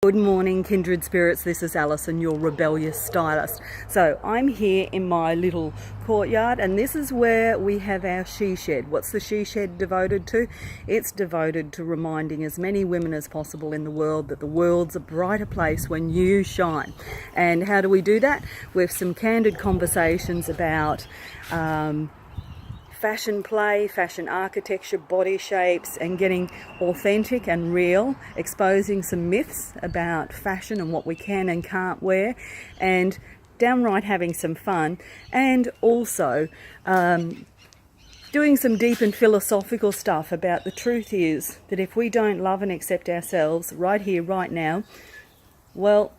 Good morning, kindred spirits. This is Allison, your rebellious stylist. So I'm here in my little courtyard, and this is where we have our she shed. What's the she shed devoted to? It's devoted to reminding as many women as possible in the world that the world's a brighter place when you shine. And how do we do that? With some candid conversations about fashion play, fashion architecture, body shapes, and getting authentic and real, exposing some myths about fashion and what we can and can't wear, and downright having some fun, and also doing some deep and philosophical stuff about the truth is that if we don't love and accept ourselves right here, right now, well,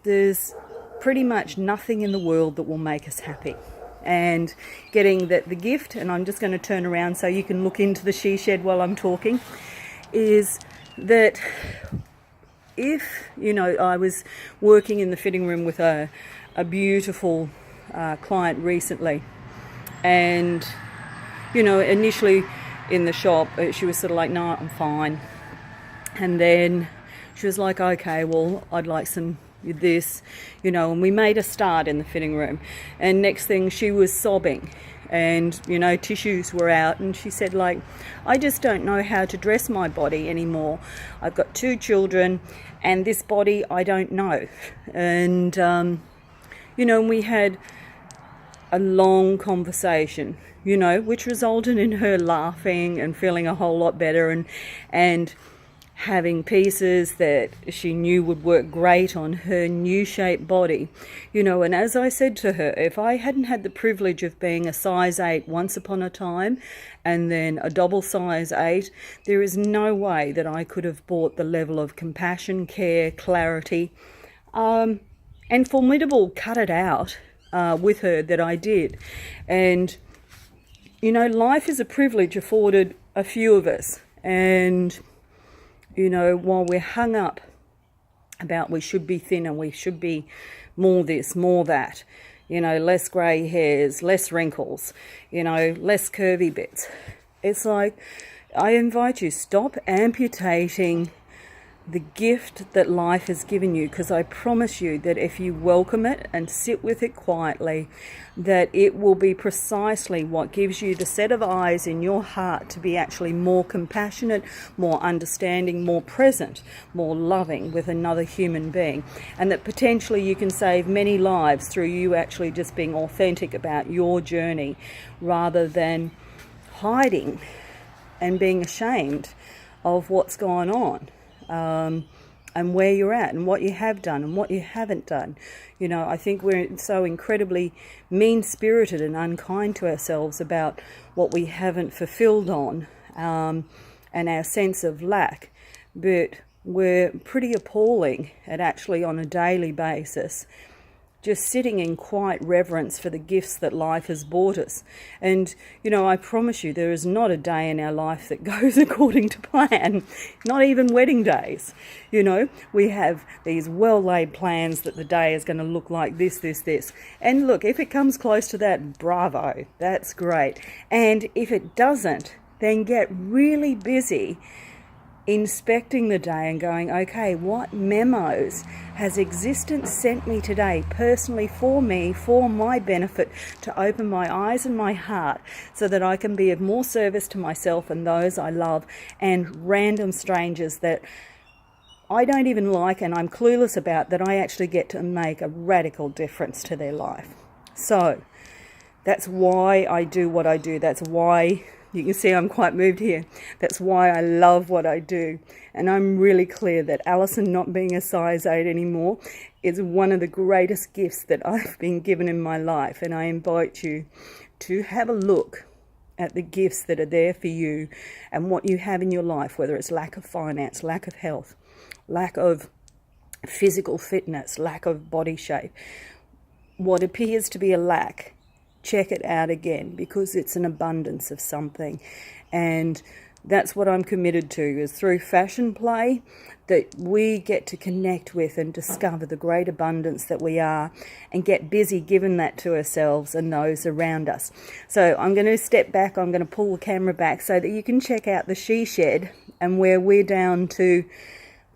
there's pretty much nothing in the world that will make us happy. And getting the gift, and I'm just going to turn around so you can look into the she shed while I'm talking, is that if, I was working in the fitting room with a beautiful client recently, and, initially in the shop, she was sort of like, no, I'm fine. And then she was like, okay, well, I'd like some this, and we made a start in the fitting room, and next thing she was sobbing, and tissues were out, and she said, like, I just don't know how to dress my body anymore. I've got 2 children, and this body I don't know. And we had a long conversation, which resulted in her laughing and feeling a whole lot better, and having pieces that she knew would work great on her new shaped body. And as I said to her, if I hadn't had the privilege of being a size 8 once upon a time, and then a double size 8, there is no way that I could have brought the level of compassion, care, clarity, and formidable cut it out with her that I did. And, life is a privilege afforded a few of us. And while we're hung up about we should be thinner, we should be more this, more that, less grey hairs, less wrinkles, less curvy bits. It's like, I invite you, stop amputating the gift that life has given you, because I promise you that if you welcome it and sit with it quietly, that it will be precisely what gives you the set of eyes in your heart to be actually more compassionate, more understanding, more present, more loving with another human being, and that potentially you can save many lives through you actually just being authentic about your journey rather than hiding and being ashamed of what's gone on. And where you're at and what you have done and what you haven't done. I think we're so incredibly mean-spirited and unkind to ourselves about what we haven't fulfilled on, and our sense of lack. But we're pretty appalling at actually on a daily basis just sitting in quiet reverence for the gifts that life has brought us. And, I promise you, there is not a day in our life that goes according to plan, not even wedding days. We have these well-laid plans that the day is going to look like this. And look, if it comes close to that, bravo, that's great. And if it doesn't, then get really busy inspecting the day and going, okay, what memos has existence sent me today personally for me, for my benefit, to open my eyes and my heart so that I can be of more service to myself and those I love, and random strangers that I don't even like and I'm clueless about, that I actually get to make a radical difference to their life. So that's why I do what I do. That's why you can see I'm quite moved here. That's why I love what I do. And I'm really clear that Allison not being a size 8 anymore is one of the greatest gifts that I've been given in my life. And I invite you to have a look at the gifts that are there for you and what you have in your life, whether it's lack of finance, lack of health, lack of physical fitness, lack of body shape. What appears to be a lack, check it out again, because it's an abundance of something. And that's what I'm committed to, is through fashion play that we get to connect with and discover the great abundance that we are, and get busy giving that to ourselves and those around us. So I'm going to step back, I'm going to pull the camera back so that you can check out the she shed, and where we're down to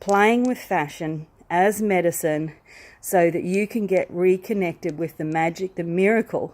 playing with fashion as medicine so that you can get reconnected with the magic, the miracle